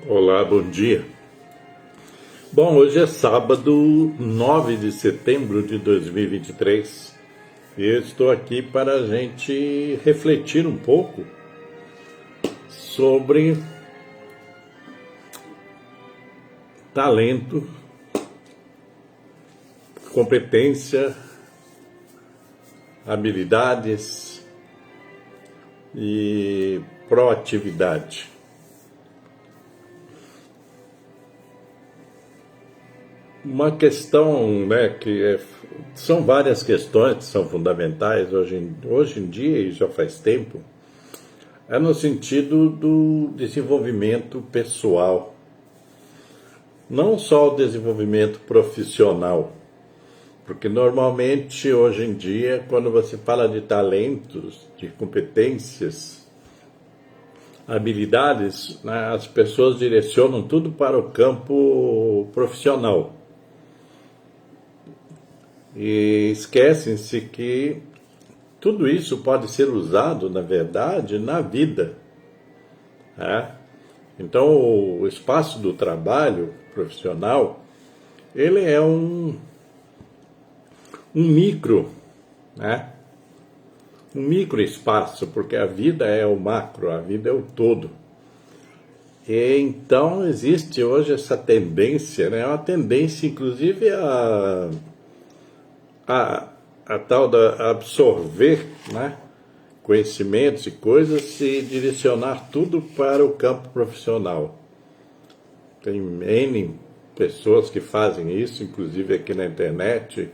Olá, bom dia. Bom, hoje é sábado, 9 de setembro de 2023 e eu estou aqui para a gente refletir um pouco sobre talento, competência, habilidades e proatividade. Uma questão, né, são várias questões que são fundamentais hoje em dia e já faz tempo, é no sentido do desenvolvimento pessoal, não só o desenvolvimento profissional, porque normalmente hoje em dia, quando você fala de talentos, de competências, habilidades, né, as pessoas direcionam tudo para o campo profissional. E esquecem-se que tudo isso pode ser usado, na verdade, na vida. Né? Então, o espaço do trabalho profissional, ele é um micro, né? Um micro espaço, porque a vida é o macro, a vida é o todo. E então existe hoje essa tendência, né? Uma tendência, inclusive, a tal da absorver, né, conhecimentos e coisas e direcionar tudo para o campo profissional. Tem N pessoas que fazem isso, inclusive aqui na internet.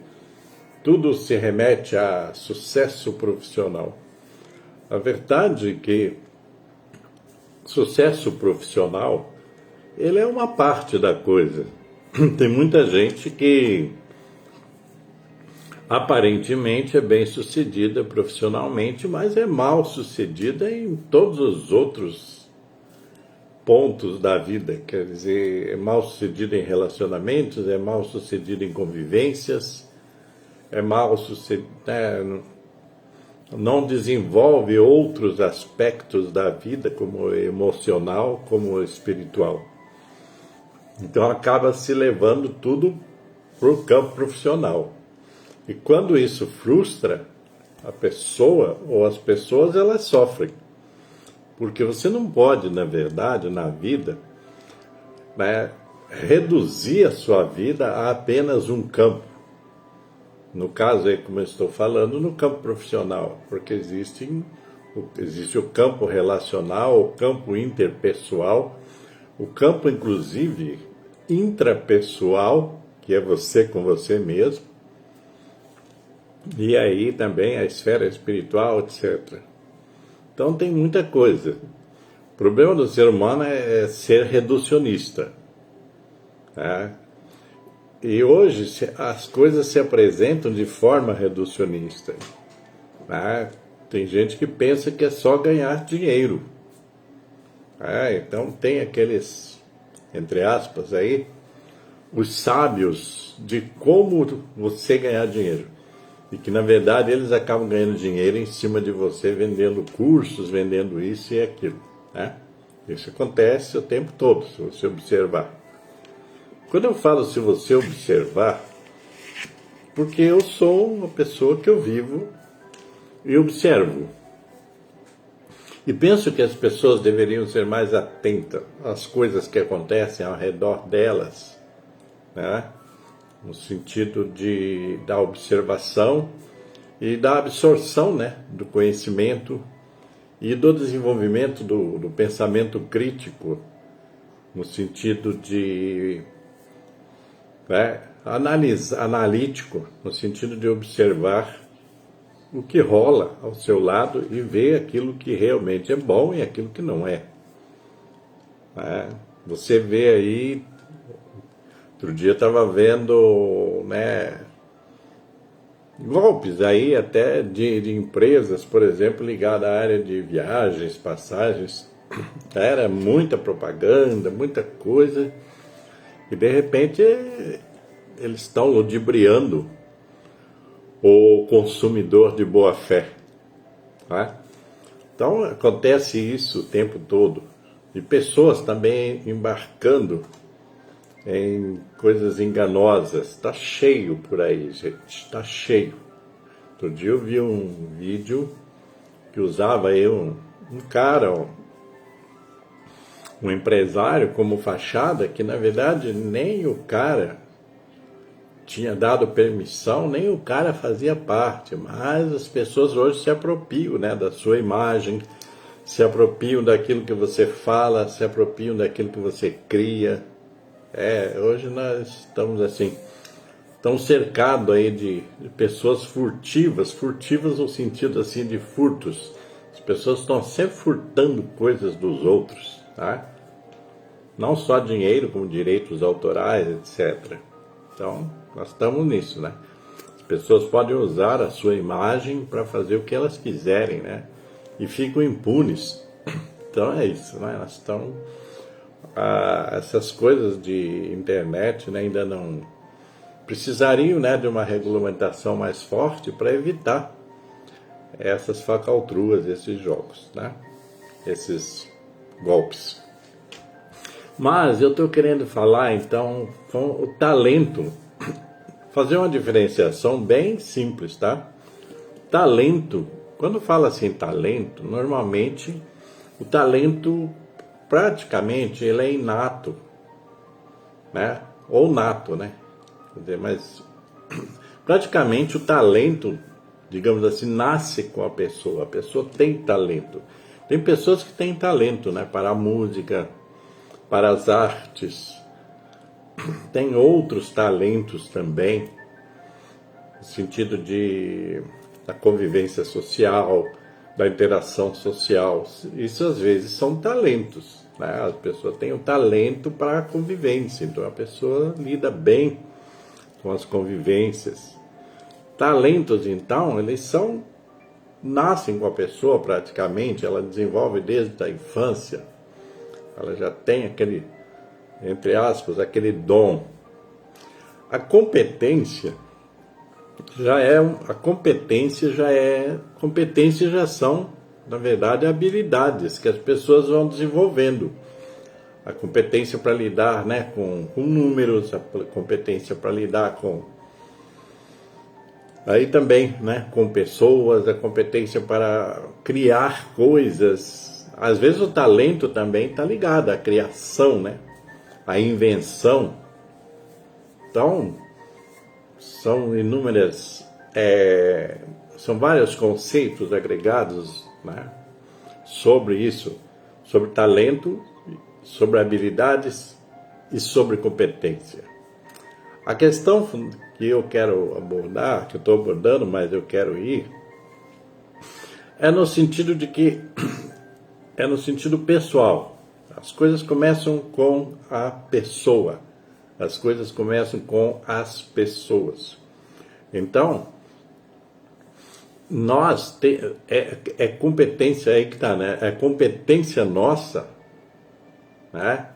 Tudo se remete a sucesso profissional. A verdade é que sucesso profissional, ele é uma parte da coisa. Tem muita gente que aparentemente é bem sucedida profissionalmente, mas é mal sucedida em todos os outros pontos da vida. Quer dizer, é mal sucedida em relacionamentos, é mal sucedida em convivências, é mal sucedida, né? Não desenvolve outros aspectos da vida, como emocional, como espiritual. Então acaba se levando tudo para o campo profissional. E quando isso frustra a pessoa ou as pessoas, elas sofrem. Porque você não pode, na verdade, na vida, né, reduzir a sua vida a apenas um campo. No caso aí, como eu estou falando, no campo profissional. Porque existe o campo relacional, o campo interpessoal, o campo, inclusive, intrapessoal, que é você com você mesmo, e aí também a esfera espiritual, etc. Então tem muita coisa. O problema do ser humano é ser reducionista. Tá? E hoje as coisas se apresentam de forma reducionista. Tá? Tem gente que pensa que é só ganhar dinheiro. Tá? Então tem aqueles, entre aspas, aí, os sábios de como você ganhar dinheiro. E que, na verdade, eles acabam ganhando dinheiro em cima de você, vendendo cursos, vendendo isso e aquilo. Né? Isso acontece o tempo todo, se você observar. Quando eu falo se você observar, porque eu sou uma pessoa que eu vivo e observo. E penso que as pessoas deveriam ser mais atentas às coisas que acontecem ao redor delas, né? No sentido da observação e da absorção, né, do conhecimento e do desenvolvimento do pensamento crítico, no sentido de, né, analítico, no sentido de observar o que rola ao seu lado e ver aquilo que realmente é bom e aquilo que não é. Você vê aí. Outro dia eu estava vendo, né, golpes aí até de empresas, por exemplo, ligadas à área de viagens, passagens. Era muita propaganda, muita coisa. E de repente eles estão ludibriando o consumidor de boa fé. Tá? Então acontece isso o tempo todo. e pessoas também embarcando em coisas enganosas. Está cheio por aí, gente, está cheio. Outro dia eu vi um vídeo que usava aí um cara, um empresário como fachada, que na verdade nem o cara tinha dado permissão, nem o cara fazia parte, mas as pessoas hoje se apropriam, né, da sua imagem, se apropriam daquilo que você fala, se apropriam daquilo que você cria. Hoje nós estamos assim, tão cercados aí de pessoas furtivas no sentido assim de furtos. As pessoas estão sempre furtando coisas dos outros, tá? Não só dinheiro, como direitos autorais, etc. Então, nós estamos nisso, né? As pessoas podem usar a sua imagem para fazer o que elas quiserem, né? E ficam impunes. Então é isso, né? Nós estamos... essas coisas de internet, né, ainda não precisariam, né, de uma regulamentação mais forte para evitar essas falcatruas, esses jogos, né? Esses golpes. Mas eu estou querendo falar, então, com o talento, fazer uma diferenciação bem simples, tá? Talento, quando fala assim talento, normalmente o talento praticamente ele é inato, né? Ou nato, né? Quer dizer, mas praticamente o talento, digamos assim, nasce com a pessoa tem talento. Tem pessoas que têm talento, né? Para a música, para as artes, tem outros talentos também, no sentido da convivência social, da interação social. Isso às vezes são talentos, né? As pessoas têm o talento para a convivência, então a pessoa lida bem com as convivências. Talentos, então, eles nascem com a pessoa praticamente, ela desenvolve desde a infância, ela já tem aquele, entre aspas, aquele dom. A competência já são, na verdade, habilidades que as pessoas vão desenvolvendo. A competência para lidar, né, com números, a competência para lidar com aí também, né, com pessoas, a competência para criar coisas. Às vezes o talento também está ligado à criação, né, à invenção. Então, são inúmeras, são vários conceitos agregados, né, sobre isso, sobre talento, sobre habilidades e sobre competência. A questão que eu quero abordar, que eu estou abordando, mas eu quero ir, é no sentido de que é no sentido pessoal. As coisas começam com a pessoa. As coisas começam com as pessoas. Então, é competência aí que está, né? É competência nossa, né?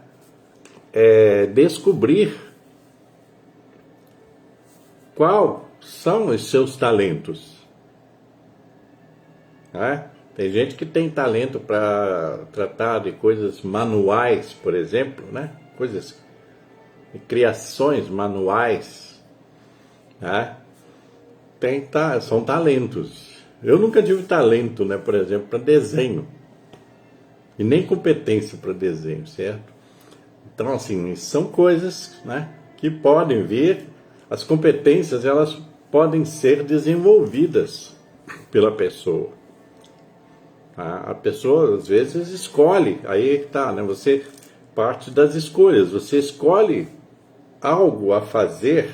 É descobrir quais são os seus talentos, né? Tem gente que tem talento para tratar de coisas manuais, por exemplo, né? Coisas, criações manuais, né? São talentos. Eu nunca tive talento, né? Por exemplo, para desenho. E nem competência para desenho, certo? Então, assim, são coisas, né, que podem vir, as competências, elas podem ser desenvolvidas pela pessoa. A pessoa, às vezes, escolhe, aí que tá, né, você parte das escolhas, você escolhe algo a fazer,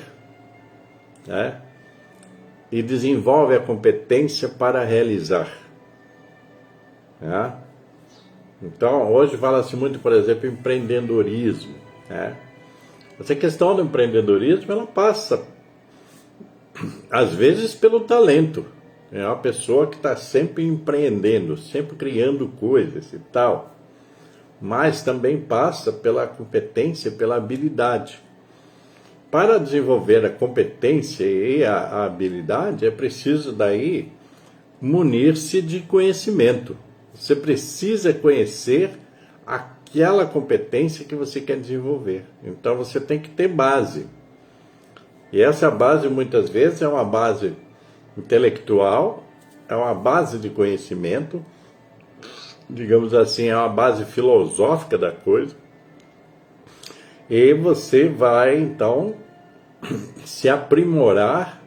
né, e desenvolve a competência para realizar, né? Então, hoje fala-se muito, por exemplo, em empreendedorismo, né? Essa questão do empreendedorismo, ela passa, às vezes, pelo talento. É uma pessoa que está sempre empreendendo, sempre criando coisas e tal. Mas também passa pela competência, pela habilidade. Para desenvolver a competência e a habilidade, é preciso daí munir-se de conhecimento. Você precisa conhecer aquela competência que você quer desenvolver. Então você tem que ter base. E essa base muitas vezes é uma base intelectual, é uma base de conhecimento, digamos assim, é uma base filosófica da coisa. E você vai então se aprimorar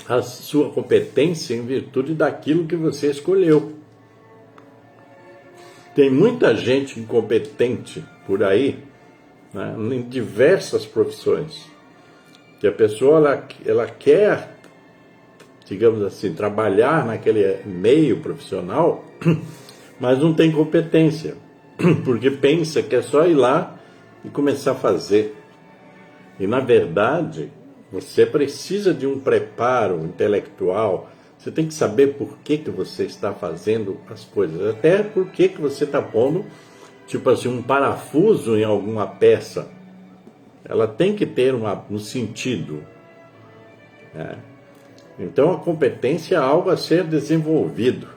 a sua competência em virtude daquilo que você escolheu. Tem muita gente incompetente por aí, né, em diversas profissões, que a pessoa ela quer, digamos assim, trabalhar naquele meio profissional, mas não tem competência, porque pensa que é só ir lá e começar a fazer. E na verdade, você precisa de um preparo intelectual. Você tem que saber por que você está fazendo as coisas, até por que você está pondo, tipo assim, um parafuso em alguma peça. Ela tem que ter um sentido, né? Então a competência é algo a ser desenvolvido.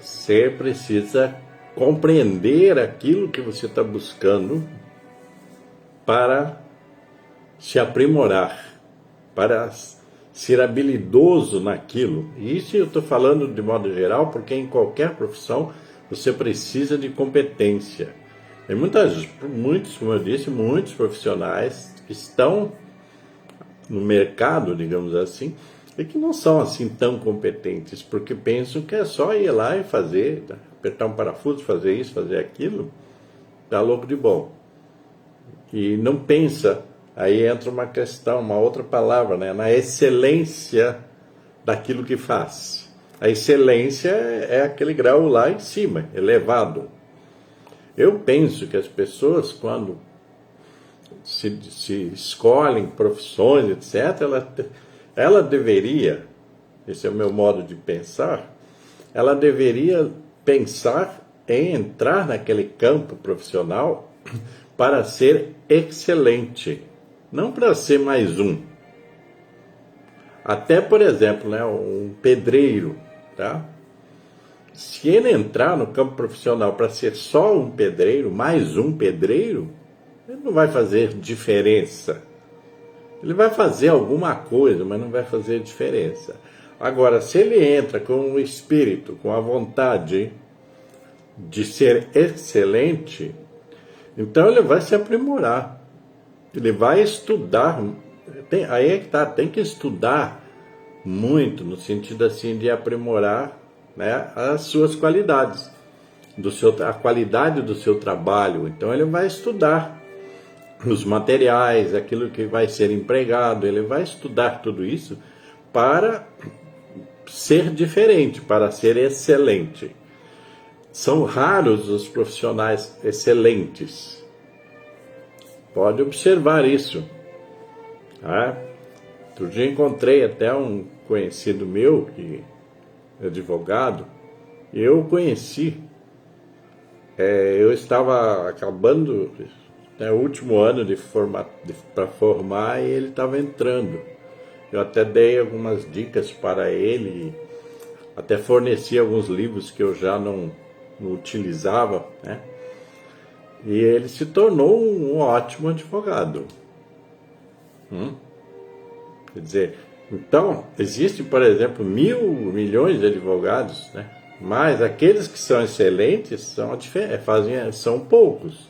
Você precisa compreender aquilo que você está buscando para se aprimorar, para ser habilidoso naquilo. E isso eu estou falando de modo geral, porque em qualquer profissão você precisa de competência. Tem muitos, como eu disse, muitos profissionais que estão no mercado, digamos assim, e que não são assim tão competentes, porque pensam que é só ir lá e fazer, apertar um parafuso, fazer isso, fazer aquilo, tá louco de bom. E não pensa, aí entra uma questão, uma outra palavra, né, na excelência daquilo que faz. A excelência é aquele grau lá em cima, elevado. Eu penso que as pessoas, quando se escolhem profissões, etc., ela deveria, esse é o meu modo de pensar, ela deveria pensar em entrar naquele campo profissional para ser excelente, não para ser mais um. Até, por exemplo, né, um pedreiro, tá? Se ele entrar no campo profissional para ser só um pedreiro, mais um pedreiro, ele não vai fazer diferença. Ele vai fazer alguma coisa, mas não vai fazer diferença. Agora, se ele entra com o espírito, com a vontade de ser excelente, então ele vai se aprimorar. Ele vai estudar. Aí é que tá, tem que estudar muito, no sentido assim de aprimorar, né, as suas qualidades, a qualidade do seu trabalho. Então ele vai estudar os materiais, aquilo que vai ser empregado, ele vai estudar tudo isso para ser diferente, para ser excelente. São raros os profissionais excelentes. Pode observar isso. Outro dia encontrei até um conhecido meu, que é advogado, e eu o conheci. Eu estava acabando o último ano para formar e ele estava entrando. Eu até dei algumas dicas para ele, até forneci alguns livros que eu já não utilizava, né? E ele se tornou um ótimo advogado. Quer dizer, então, existem, por exemplo, milhões de advogados, né? Mas aqueles que são excelentes são poucos.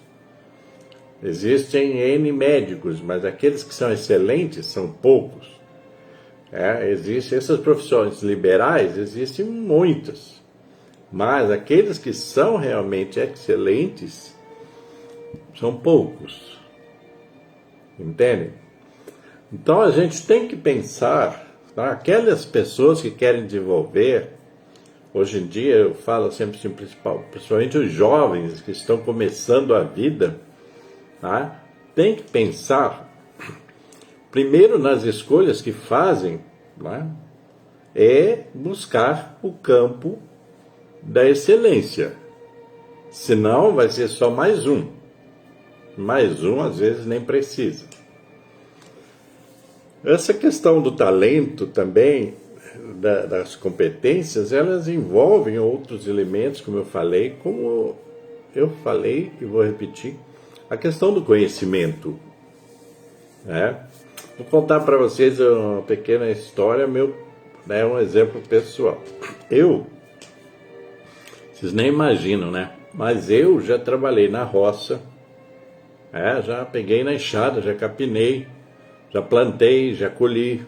Existem N médicos, mas aqueles que são excelentes são poucos. Existem essas profissões liberais, existem muitas. Mas aqueles que são realmente excelentes são poucos. Entendem? Então a gente tem que pensar, tá? Aquelas pessoas que querem desenvolver, hoje em dia eu falo sempre assim, principalmente os jovens que estão começando a vida, tá? Tem que pensar primeiro nas escolhas que fazem, né? É buscar o campo da excelência. Senão vai ser só mais um. Mais um às vezes nem precisa. Essa questão do talento também das competências, elas envolvem outros elementos, como eu falei e vou repetir, a questão do conhecimento, né? Vou contar para vocês uma pequena história, né, um exemplo pessoal. Vocês nem imaginam, né? Mas eu já trabalhei na roça, já peguei na enxada, já capinei, já plantei, já colhi.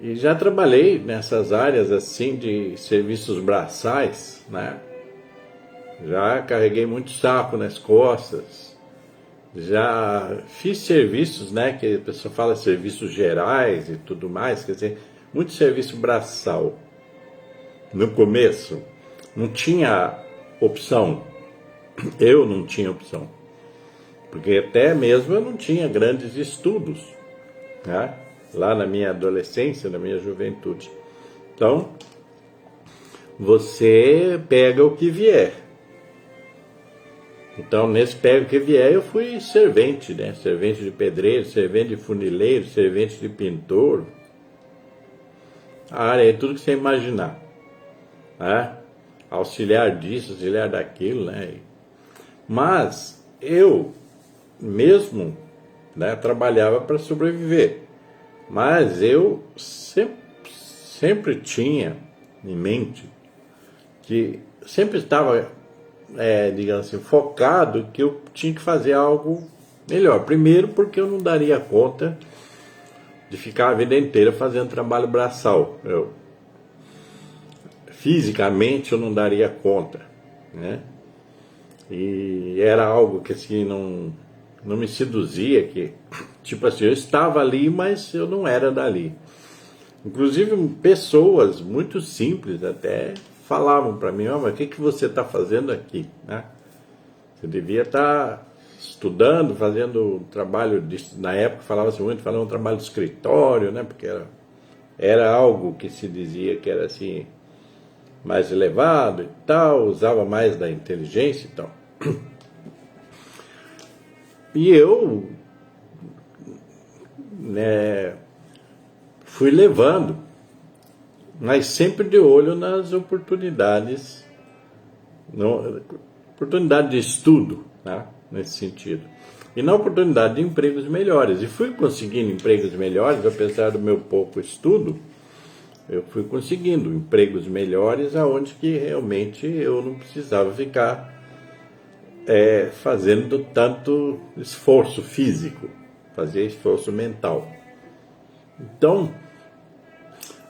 E já trabalhei nessas áreas assim de serviços braçais, né? Já carreguei muito saco nas costas, já fiz serviços, né? Que a pessoa fala serviços gerais e tudo mais, quer dizer, muito serviço braçal. No começo não tinha opção, eu não tinha opção, porque até mesmo eu não tinha grandes estudos, né? Lá na minha adolescência, na minha juventude. Então, você pega o que vier. Então, nesse pega o que vier, eu fui servente, né? Servente de pedreiro, servente de funileiro, servente de pintor. A área é tudo que você imaginar, né? Auxiliar disso, auxiliar daquilo, né? Mas eu mesmo, né, trabalhava para sobreviver. Mas eu sempre tinha em mente que sempre estava, digamos assim, focado que eu tinha que fazer algo melhor. Primeiro porque eu não daria conta de ficar a vida inteira fazendo trabalho braçal. Fisicamente eu não daria conta, né? E era algo que assim não me seduzia, que tipo assim, eu estava ali, mas eu não era dali. Inclusive pessoas muito simples até falavam para mim: mas o que você está fazendo aqui, né? Você devia estar estudando, fazendo trabalho na época falava-se muito, falando um trabalho de escritório, né? Porque era algo que se dizia que era assim mais elevado e tal, usava mais da inteligência e tal. E eu, né, fui levando, mas sempre de olho nas oportunidades, oportunidade de estudo, né, nesse sentido. E na oportunidade de empregos melhores. E fui conseguindo empregos melhores, apesar do meu pouco estudo, eu fui conseguindo empregos melhores aonde que realmente eu não precisava ficar fazendo tanto esforço físico, fazia esforço mental. Então,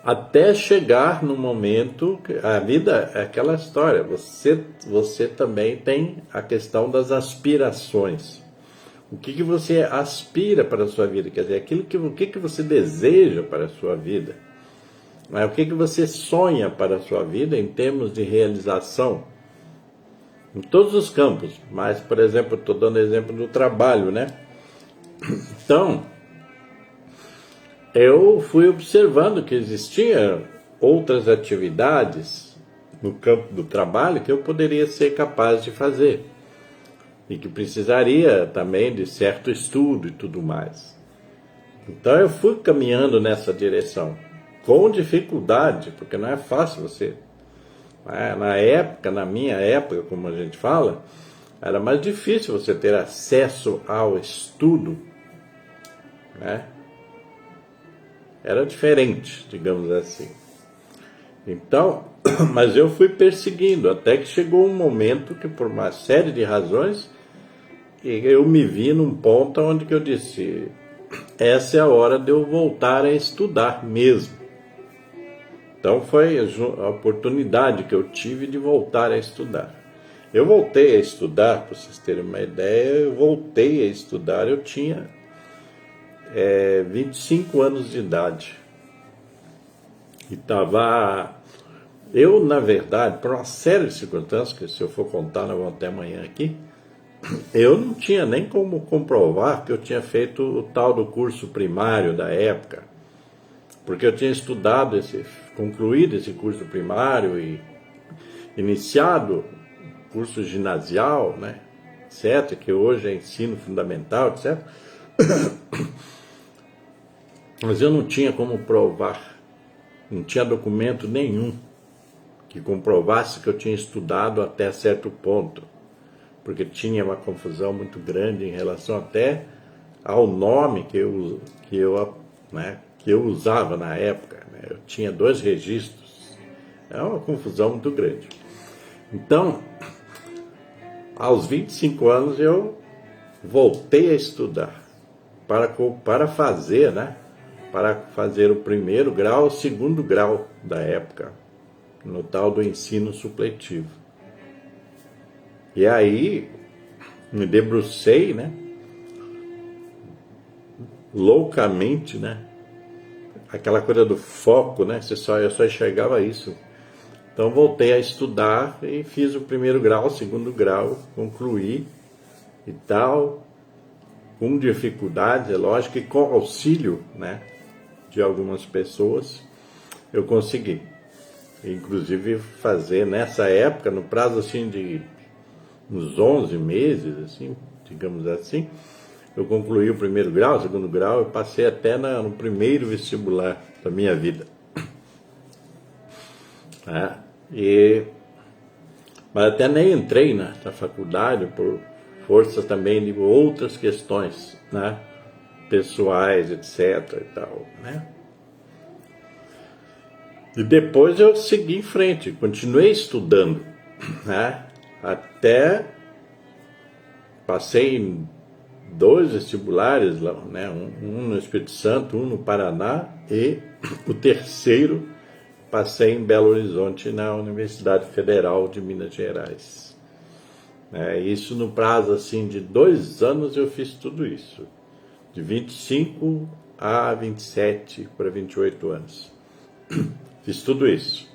até chegar no momento que a vida é aquela história, você também tem a questão das aspirações. O que você aspira para a sua vida, quer dizer, o que você deseja para a sua vida, o que você sonha para a sua vida em termos de realização. Em todos os campos, mas, por exemplo, estou dando exemplo do trabalho, né? Então, eu fui observando que existiam outras atividades no campo do trabalho que eu poderia ser capaz de fazer e que precisaria também de certo estudo e tudo mais. Então, eu fui caminhando nessa direção, com dificuldade, porque não é fácil você... Na minha época, como a gente fala, era mais difícil você ter acesso ao estudo, né? Era diferente, digamos assim. Então, mas eu fui perseguindo, até que chegou um momento que, por uma série de razões, eu me vi num ponto onde que eu disse: essa é a hora de eu voltar a estudar mesmo. Então foi a oportunidade que eu tive de voltar a estudar. Eu voltei a estudar, para vocês terem uma ideia, eu tinha 25 anos de idade. E eu, na verdade, por uma série de circunstâncias, que se eu for contar, nós vamos até amanhã aqui, eu não tinha nem como comprovar que eu tinha feito o tal do curso primário da época, porque eu tinha concluído esse curso primário e iniciado o curso ginasial, né, etc., que hoje é ensino fundamental, etc. mas eu não tinha como provar, não tinha documento nenhum que comprovasse que eu tinha estudado até certo ponto, porque tinha uma confusão muito grande em relação até ao nome que eu usava na época, né? Eu tinha 2 registros, é uma confusão muito grande. Então, aos 25 anos eu voltei a estudar para fazer, né? Para fazer o primeiro grau, o segundo grau da época, no tal do ensino supletivo. E aí me debrucei, né? Loucamente, né? Aquela coisa do foco, né? Eu só enxergava isso. Então voltei a estudar e fiz o primeiro grau, o segundo grau, concluí e tal, com dificuldade, é lógico, e com auxílio, né, de algumas pessoas, eu consegui. Inclusive fazer nessa época, no prazo assim de uns 11 meses, assim, digamos assim, eu concluí o primeiro grau, o segundo grau, eu passei até no primeiro vestibular da minha vida. Mas até nem entrei na faculdade por força também de outras questões, né, pessoais, etc. e tal, né? E depois eu segui em frente, continuei estudando, né? Até passei em 2 vestibulares, né? Um no Espírito Santo, um no Paraná, e o terceiro passei em Belo Horizonte, na Universidade Federal de Minas Gerais. Isso no prazo assim de 2 anos eu fiz tudo isso, de 25 a 27 para 28 anos. Fiz tudo isso.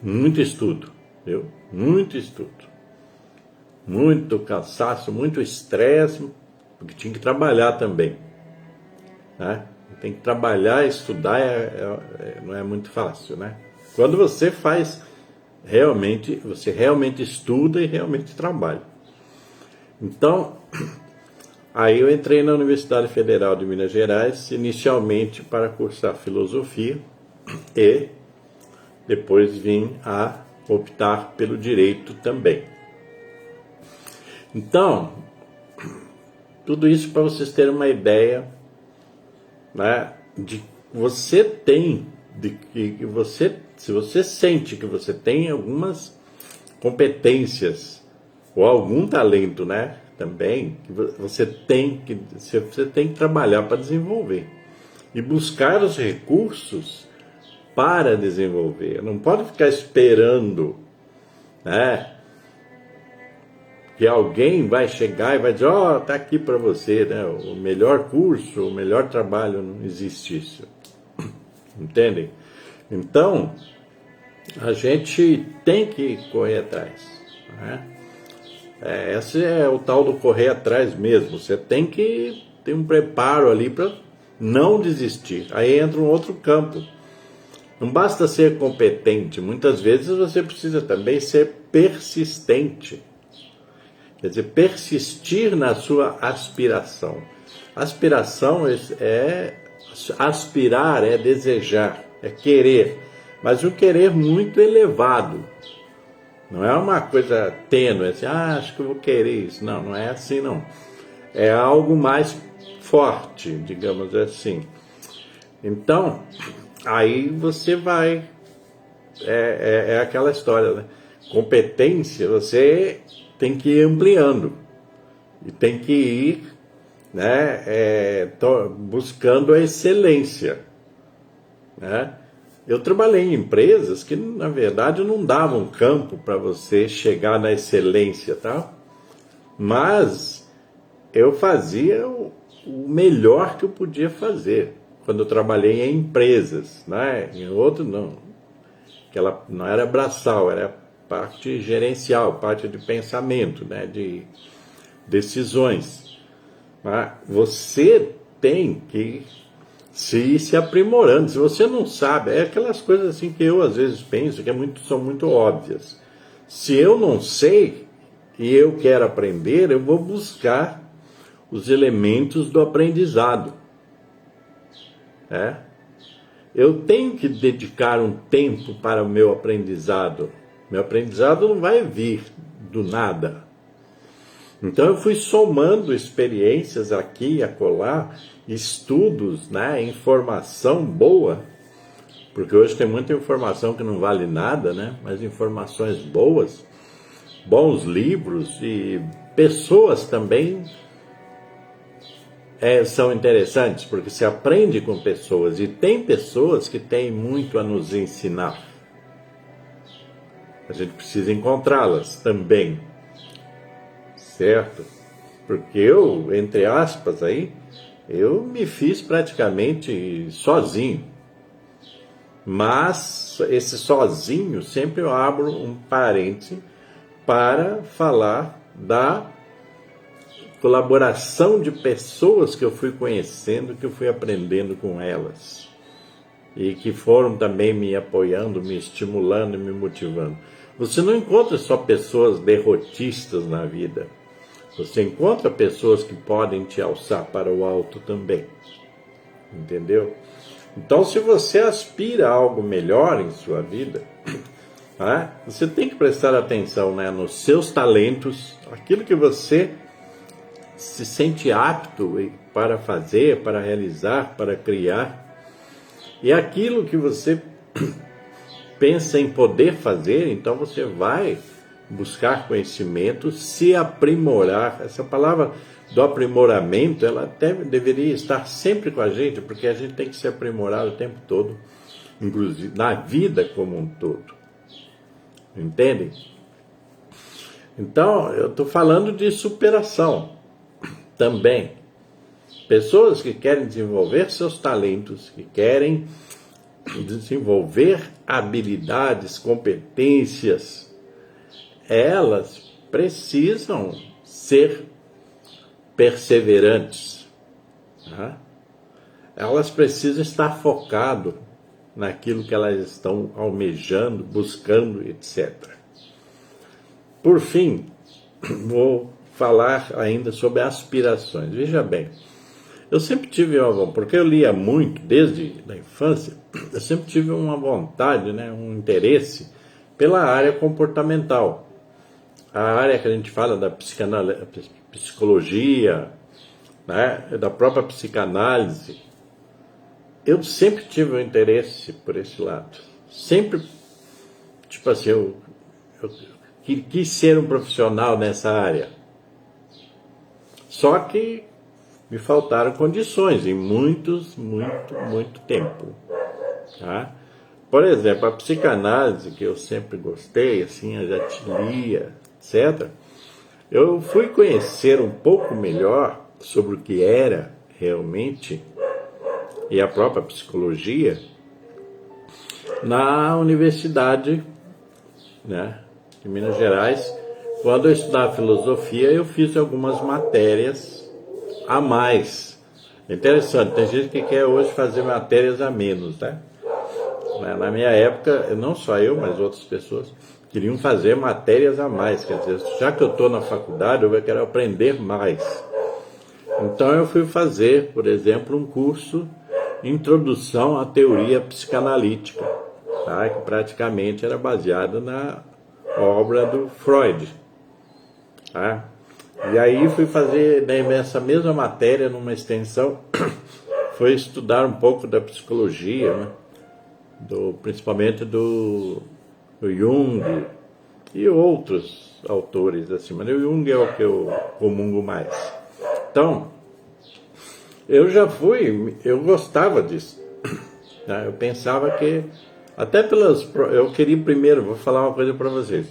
Muito estudo, viu? Muito estudo. Muito cansaço, muito estresse, porque tinha que trabalhar também, né? Tem que trabalhar, estudar, não é muito fácil, né? Quando você faz realmente, você realmente estuda e realmente trabalha. Então, aí eu entrei na Universidade Federal de Minas Gerais, inicialmente para cursar filosofia, e depois vim a optar pelo direito também. Então, tudo isso para vocês terem uma ideia, né, de você tem, de que você, se você sente que você tem algumas competências ou algum talento, né, também, que você tem que trabalhar para desenvolver e buscar os recursos para desenvolver. Não pode ficar esperando, né, que alguém vai chegar e vai dizer, tá aqui para você, né, o melhor curso, o melhor trabalho. Não existe isso. Entendem? Então, a gente tem que correr atrás, né? Esse é o tal do correr atrás mesmo. Você tem que ter um preparo ali para não desistir. Aí entra um outro campo. Não basta ser competente, muitas vezes você precisa também ser persistente. Quer dizer, persistir na sua aspiração. Aspiração aspirar, é desejar, é querer, mas um querer muito elevado. Não é uma coisa tênue, assim, acho que eu vou querer isso. Não, não é assim não. É algo mais forte, digamos assim. Então, aí você vai, é aquela história, né? Competência, você tem que ir ampliando e tem que ir, né, buscando a excelência, né? Eu trabalhei em empresas que, na verdade, não davam campo para você chegar na excelência, tá? Mas eu fazia o melhor que eu podia fazer quando eu trabalhei em empresas, né? Em outro não, aquela não era braçal, era parte gerencial, parte de pensamento, né? De decisões. Mas você tem que se aprimorando. Se você não sabe, é aquelas coisas assim que eu às vezes penso que são muito óbvias. Se eu não sei e eu quero aprender, eu vou buscar os elementos do aprendizado. né? Eu tenho que dedicar um tempo para o meu aprendizado. Meu aprendizado não vai vir do nada. Então eu fui somando experiências aqui e acolá, estudos, né, informação boa, porque hoje tem muita informação que não vale nada, né, mas informações boas, bons livros e pessoas também são interessantes, porque se aprende com pessoas e tem pessoas que têm muito a nos ensinar. A gente precisa encontrá-las também. Certo? Porque eu, entre aspas aí, eu me fiz praticamente sozinho. Mas esse sozinho, sempre eu abro um parêntese para falar da colaboração de pessoas que eu fui conhecendo, que eu fui aprendendo com elas. E que foram também me apoiando, me estimulando e me motivando. Você não encontra só pessoas derrotistas na vida. Você encontra pessoas que podem te alçar para o alto também. Entendeu? Então, se você aspira a algo melhor em sua vida, né, você tem que prestar atenção, né, nos seus talentos, aquilo que você se sente apto para fazer, para realizar, para criar, e aquilo que você pensa em poder fazer, então você vai buscar conhecimento, se aprimorar. Essa palavra do aprimoramento, ela até deveria estar sempre com a gente, porque a gente tem que se aprimorar o tempo todo, inclusive na vida como um todo. Entendem? Então, eu estou falando de superação também. Pessoas que querem desenvolver seus talentos, que querem desenvolver habilidades, competências, elas precisam ser perseverantes, tá? Elas precisam estar focadas naquilo que elas estão almejando, buscando, etc. Por fim, vou falar ainda sobre aspirações. Veja bem, eu sempre tive porque eu lia muito desde a infância, eu sempre tive uma vontade, né, um interesse pela área comportamental. A área que a gente fala da psicologia, né, da própria psicanálise, eu sempre tive um interesse por esse lado. Sempre, tipo assim, eu quis ser um profissional nessa área. Só que me faltaram condições em muito tempo. Tá? Por exemplo, a psicanálise, que eu sempre gostei, assim, eu já lia, etc. Eu fui conhecer um pouco melhor sobre o que era realmente, e a própria psicologia, na universidade, né, de Minas Gerais. Quando eu estudava filosofia, eu fiz algumas matérias a mais. Interessante, tem gente que quer hoje fazer matérias a menos, né? Na minha época, não só eu, mas outras pessoas queriam fazer matérias a mais. Quer dizer, já que eu estou na faculdade, eu quero aprender mais. Então eu fui fazer, por exemplo, um curso Introdução à Teoria Psicanalítica, tá? Que praticamente era baseado na obra do Freud. Tá? E aí fui fazer essa mesma matéria numa extensão, foi estudar um pouco da psicologia, né? Principalmente do Jung e outros autores assim, mas o Jung é o que eu comungo mais. Então, eu gostava disso, né? Eu pensava que, eu queria primeiro, vou falar uma coisa para vocês.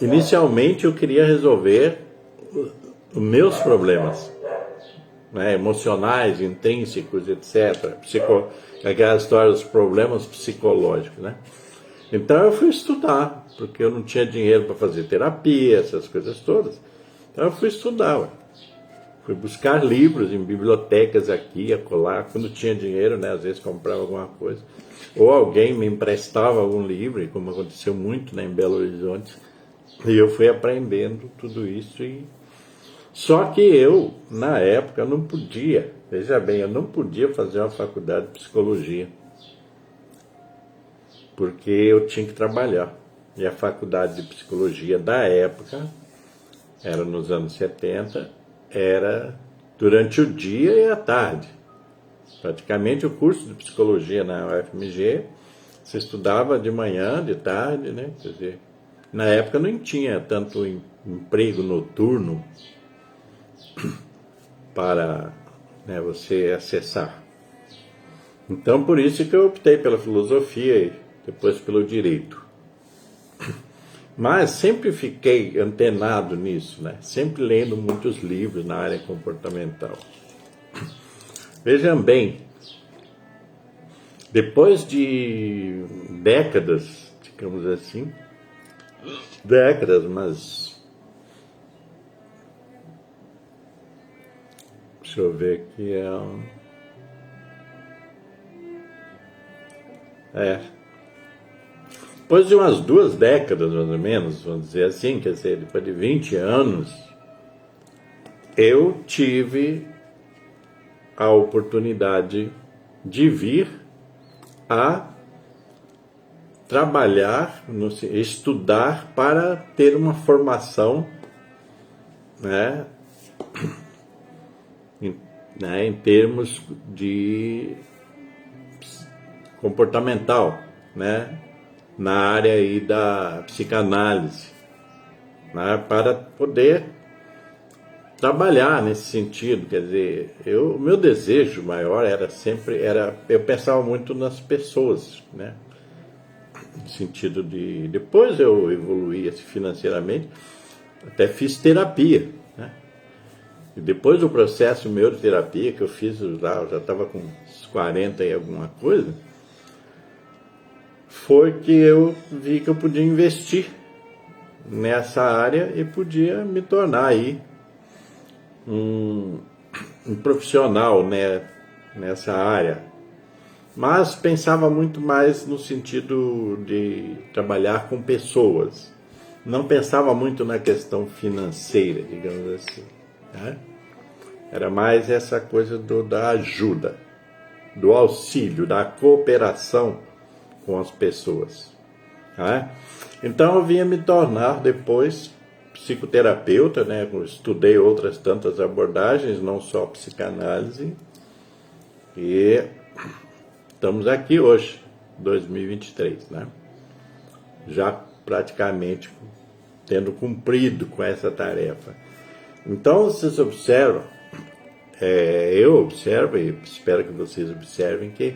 Inicialmente eu queria resolver os meus problemas, né, emocionais, intrínsecos, etc. Aquela história dos problemas psicológicos, né? Então eu fui estudar, porque eu não tinha dinheiro para fazer terapia, essas coisas todas. Então eu fui estudar, ué. Fui buscar livros em bibliotecas aqui e acolá, quando tinha dinheiro, né? Às vezes comprava alguma coisa. Ou alguém me emprestava algum livro, como aconteceu muito, né, em Belo Horizonte. E eu fui aprendendo tudo isso. Só que eu, na época, não podia Veja bem, eu não podia fazer uma faculdade de psicologia, porque eu tinha que trabalhar. E a faculdade de psicologia da época, era nos anos 70, era durante o dia e a tarde. Praticamente o curso de psicologia na UFMG, você estudava de manhã, de tarde, né? Quer dizer, na época não tinha tanto emprego noturno para, né, você acessar. Então, por isso que eu optei pela filosofia e depois pelo direito. Mas sempre fiquei antenado nisso, né? Sempre lendo muitos livros na área comportamental. Vejam bem, depois de décadas, digamos assim, mas deixa eu ver aqui, depois de umas 2 décadas, mais ou menos, vamos dizer assim, quer dizer, depois de 20 anos, eu tive a oportunidade de vir a trabalhar, estudar para ter uma formação, né, em termos de comportamental, né, na área aí da psicanálise, né, para poder trabalhar nesse sentido. Quer dizer, o meu desejo maior eu pensava muito nas pessoas, né, no sentido de, depois eu evoluí financeiramente, até fiz terapia, né, e depois do processo meu de terapia que eu fiz lá, eu já estava com uns 40 e alguma coisa, foi que eu vi que eu podia investir nessa área e podia me tornar aí um profissional, né, nessa área. Mas pensava muito mais no sentido de trabalhar com pessoas. Não pensava muito na questão financeira, digamos assim, né? Era mais essa coisa da ajuda, do auxílio, da cooperação com as pessoas, né? Então eu vinha me tornar depois psicoterapeuta, né? Eu estudei outras tantas abordagens, não só psicanálise, e estamos aqui hoje, 2023, né? Já praticamente tendo cumprido com essa tarefa. Então vocês observam, eu observo e espero que vocês observem, que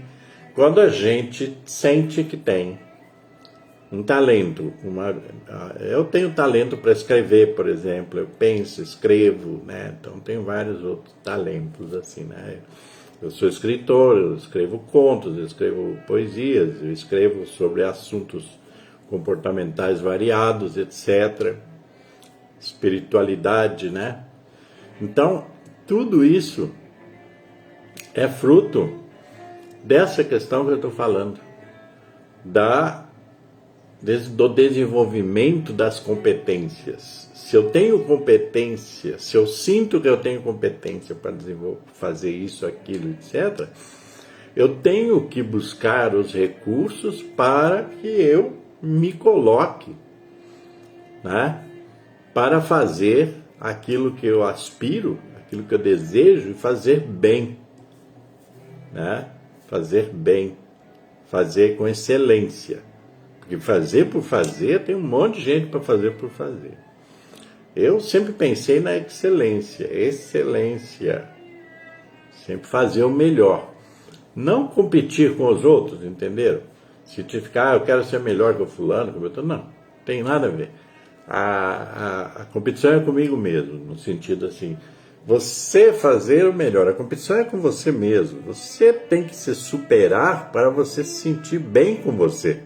quando a gente sente que tem um talento, eu tenho talento para escrever, por exemplo, eu penso, escrevo, né? Então tenho vários outros talentos assim, né? Eu sou escritor, eu escrevo contos, eu escrevo poesias, eu escrevo sobre assuntos comportamentais variados, etc. Espiritualidade, né? Então, tudo isso é fruto dessa questão que eu estou falando, do desenvolvimento das competências. Se eu tenho competência, se eu sinto que eu tenho competência para fazer isso, aquilo, etc., eu tenho que buscar os recursos para que eu me coloque, né, para fazer aquilo que eu aspiro, aquilo que eu desejo, e fazer bem, né? Fazer bem, fazer com excelência. Porque fazer por fazer, tem um monte de gente para fazer por fazer. Eu sempre pensei na excelência, sempre fazer o melhor. Não competir com os outros, entenderam? Se te ficar, eu quero ser melhor que o fulano, que o outro, não tem nada a ver. A competição é comigo mesmo, no sentido assim, você fazer o melhor. A competição é com você mesmo. Você tem que se superar para você se sentir bem com você.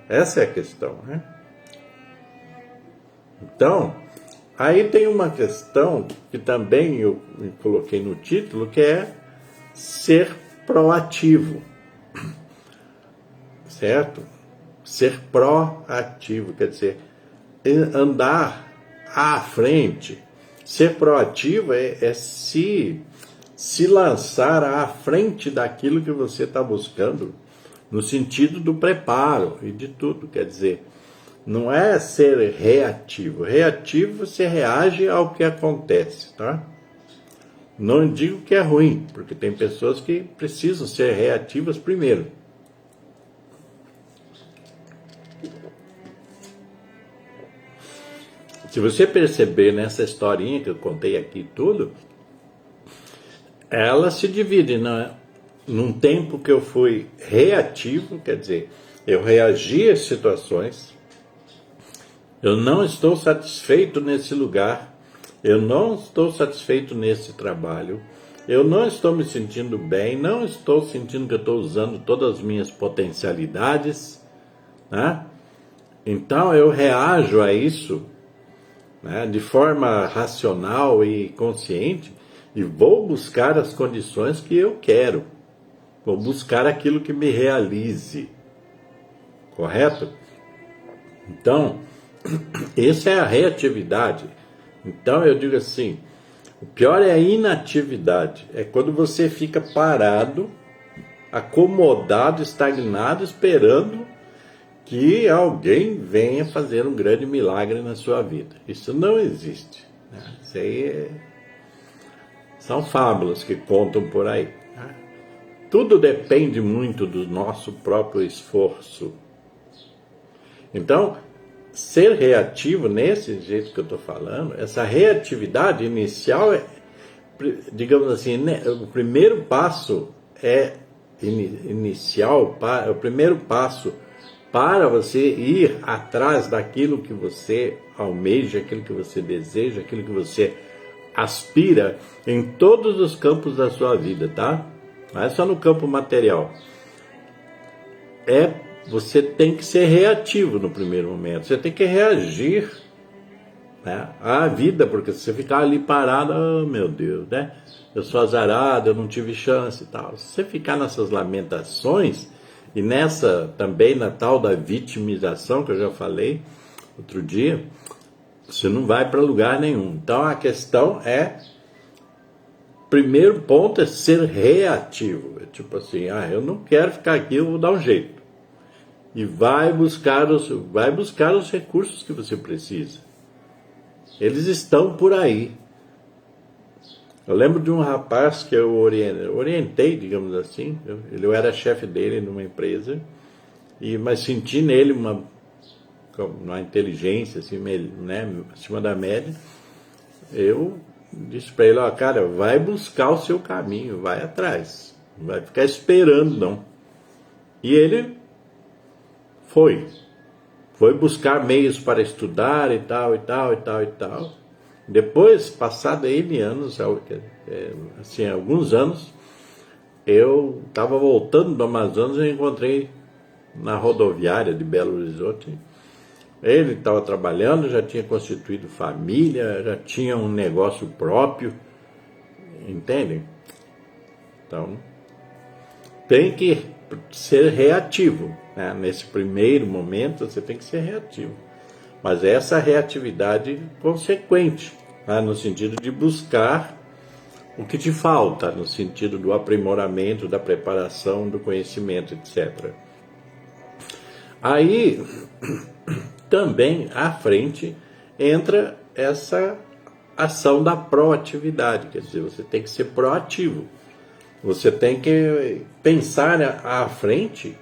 Essa é a questão, né? Então, aí tem uma questão que também eu coloquei no título, que é ser proativo, certo? Ser proativo, quer dizer, andar à frente. Ser proativo é se se lançar à frente daquilo que você está buscando, no sentido do preparo e de tudo. Quer dizer, não é ser reativo. Reativo, você reage ao que acontece, tá? Não digo que é ruim, porque tem pessoas que precisam ser reativas primeiro. Se você perceber nessa historinha que eu contei aqui tudo, ela se divide num tempo que eu fui reativo, quer dizer, eu reagi às situações, eu não estou satisfeito nesse lugar, eu não estou satisfeito nesse trabalho, eu não estou me sentindo bem, não estou sentindo que eu estou usando todas as minhas potencialidades, né? Então eu reajo a isso, né, de forma racional e consciente, e vou buscar as condições que eu quero, vou buscar aquilo que me realize, correto? Então, essa é a reatividade. Então eu digo assim, o pior é a inatividade, é quando você fica parado, acomodado, estagnado, esperando que alguém venha fazer um grande milagre na sua vida. Isso não existe, né? Isso aí são fábulas que contam por aí, né? Tudo depende muito do nosso próprio esforço. Então, ser reativo, nesse jeito que eu estou falando, essa reatividade inicial digamos assim, né, o primeiro passo é inicial, o primeiro passo para você ir atrás daquilo que você almeja, aquilo que você deseja, aquilo que você aspira em todos os campos da sua vida, tá? Não é só no campo material. Você tem que ser reativo no primeiro momento, você tem que reagir, né, à vida, porque se você ficar ali parado, oh meu Deus, né? Eu sou azarado, eu não tive chance e tal. Se você ficar nessas lamentações, e nessa também na tal da vitimização que eu já falei outro dia, você não vai para lugar nenhum. Então a questão primeiro ponto é ser reativo. É tipo assim, eu não quero ficar aqui, eu vou dar um jeito. E vai buscar os recursos que você precisa. Eles estão por aí. Eu lembro de um rapaz que eu orientei, digamos assim. Eu era chefe dele numa empresa, mas senti nele uma inteligência assim, né, acima da média. Eu disse para ele, cara, vai buscar o seu caminho, vai atrás, não vai ficar esperando não. E ele foi buscar meios para estudar e tal. Depois, passado N anos, assim, alguns anos, eu estava voltando do Amazonas e encontrei na rodoviária de Belo Horizonte. Ele estava trabalhando, já tinha constituído família, já tinha um negócio próprio, entendem? Então, tem que ser reativo, né? Nesse primeiro momento, você tem que ser reativo. Mas essa reatividade consequente, né? No sentido de buscar o que te falta, no sentido do aprimoramento, da preparação, do conhecimento, etc. Aí, também à frente, entra essa ação da proatividade, quer dizer, você tem que ser proativo. Você tem que pensar à frente.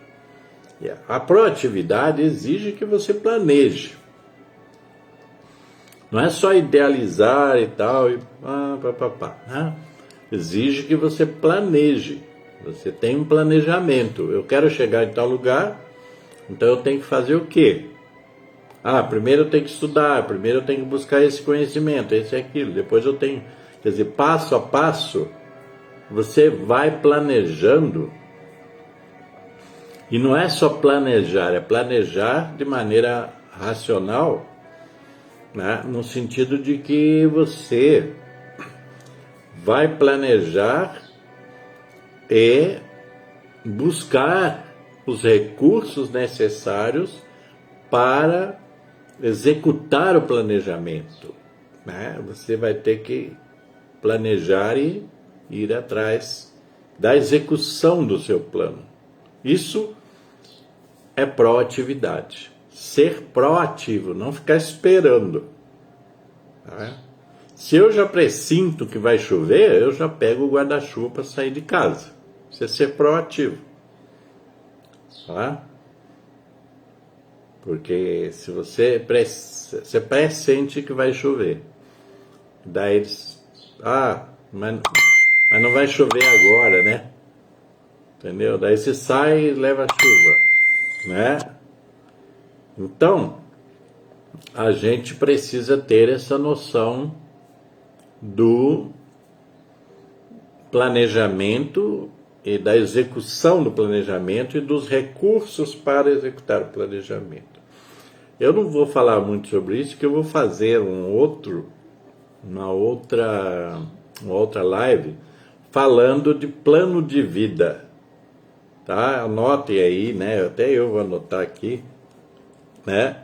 A proatividade exige que você planeje. Não é só idealizar e tal, né? Exige que você planeje. Você tem um planejamento. Eu quero chegar em tal lugar, então eu tenho que fazer o quê? Primeiro eu tenho que estudar, primeiro eu tenho que buscar esse conhecimento, esse e aquilo. Depois eu tenho, quer dizer, passo a passo, você vai planejando. E não é só planejar, é planejar de maneira racional, né? No sentido de que você vai planejar e buscar os recursos necessários para executar o planejamento, né? Você vai ter que planejar e ir atrás da execução do seu plano. Isso é proatividade. Ser proativo, não ficar esperando. Tá? Se eu já pressinto que vai chover, eu já pego o guarda-chuva para sair de casa. Isso é ser proativo. Tá? Porque se você pressente que vai chover, daí eles... mas não vai chover agora, né? Entendeu? Daí você sai e leva a chuva, né? Então, a gente precisa ter essa noção do planejamento e da execução do planejamento e dos recursos para executar o planejamento. Eu não vou falar muito sobre isso, que eu vou fazer uma outra live falando de plano de vida, tá? Anotem aí, né? Até eu vou anotar aqui, né?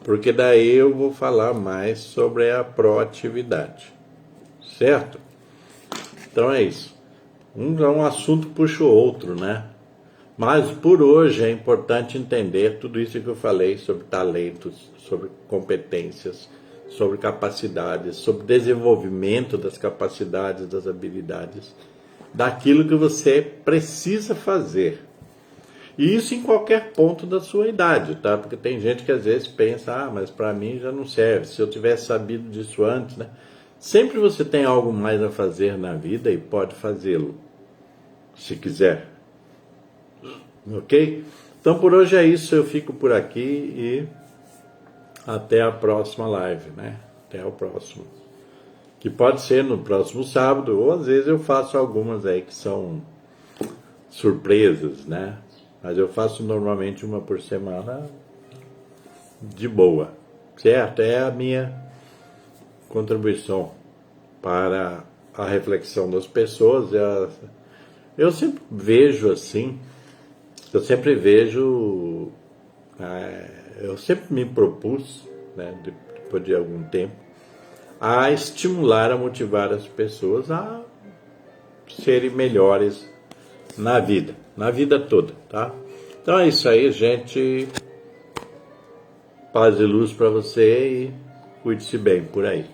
Porque daí eu vou falar mais sobre a proatividade, certo? Então é isso. Um assunto puxa o outro, né? Mas por hoje é importante entender tudo isso que eu falei sobre talentos, sobre competências, sobre capacidades, sobre desenvolvimento das capacidades, das habilidades, daquilo que você precisa fazer. E isso em qualquer ponto da sua idade, tá? Porque tem gente que às vezes pensa, mas para mim já não serve, se eu tivesse sabido disso antes, né? Sempre você tem algo mais a fazer na vida e pode fazê-lo, se quiser. Ok? Então por hoje é isso, eu fico por aqui e até a próxima live, né? Até o próximo. Que pode ser no próximo sábado, ou às vezes eu faço algumas aí que são surpresas, né? Mas eu faço normalmente uma por semana de boa, certo? É a minha contribuição para a reflexão das pessoas. Eu sempre vejo assim, eu sempre me propus, né, depois de algum tempo, a estimular, a motivar as pessoas a serem melhores na vida toda, tá? Então é isso aí, gente. Paz e luz para você e cuide-se bem por aí.